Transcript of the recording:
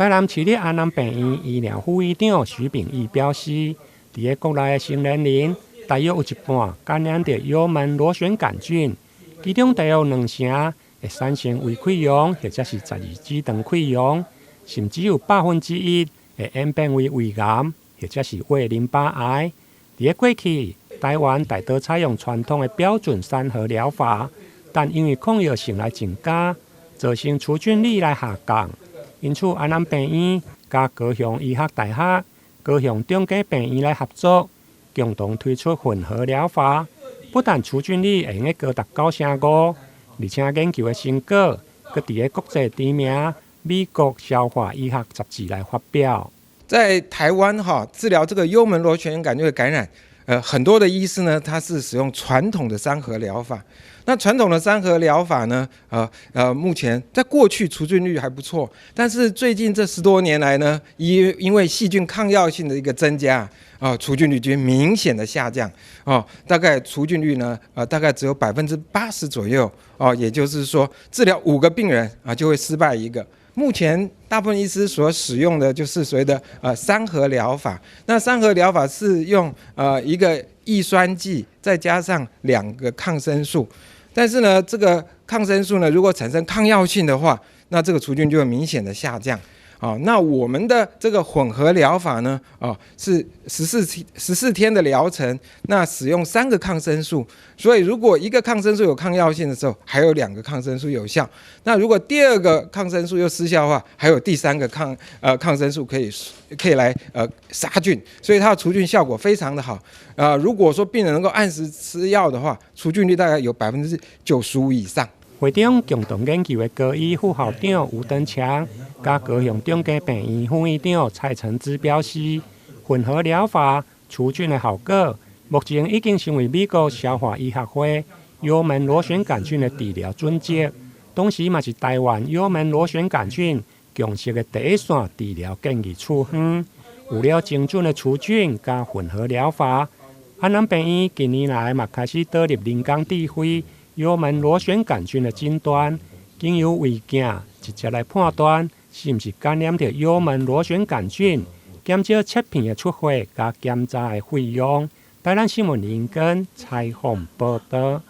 台南市立安南病院医疗副院长徐秉义表示，在国内的成年人大约有一半感染到幽门螺旋杆菌，其中大约有2成会产生胃溃疡或者是十二指肠溃疡，甚至有1%会演变为胃癌或者是胃淋巴癌。在过去，台湾大多采用传统的标准3合疗法，但因为抗药性来增加，造成除菌率来下降。因此，安南病院甲高雄医学大学、高雄中嘉病院来合作，共同推出混合疗法，不但除菌率会用高达9.5%，而且研究的成果搁伫国际知名美国消化医学杂志来发表。在台湾治疗这个幽门螺旋杆菌的感染，很多的医师呢，他是使用传统的3合疗法。那传统的3合疗法呢，目前在过去除菌率还不错，但是最近这10多年来呢，因为细菌抗药性的一个增加，除菌率就明显的下降，大概除菌率呢，大概只有80%左右，也就是说，治疗5个病人就会失败1个。目前大部分医师所使用的就是所谓的3合疗法。那3合疗法是用一个抑酸剂再加上2个抗生素，但是呢，这个抗生素呢，如果产生抗药性的话，那这个除菌就会明显的下降。那我们的这个混合疗法呢，是14天的疗程，那使用3个抗生素，所以如果1个抗生素有抗药性的时候，还有2个抗生素有效。那如果第2个抗生素又失效的话，还有第3个抗生素可以来杀菌，所以它的除菌效果非常的好。如果说病人能够按时吃药的话，除菌率大概有95%以上。会中共同研究的高医副校长吴登强，加高雄中嘉病院副院长蔡成之表示，混合疗法除菌的效果，目前已经成为美国消化医学会幽门螺旋杆菌的治疗准则，同时也是台湾幽门螺旋杆菌共识的第一线治疗建议处方。有了精准的除菌加混合疗法，安南病院近年来也开始导入人工智慧幽门螺旋杆菌的诊断，经由胃镜直接来判断是不是感染到幽门螺旋杆菌，减少切片的出血加检查的费用。台南新闻林根采访报道。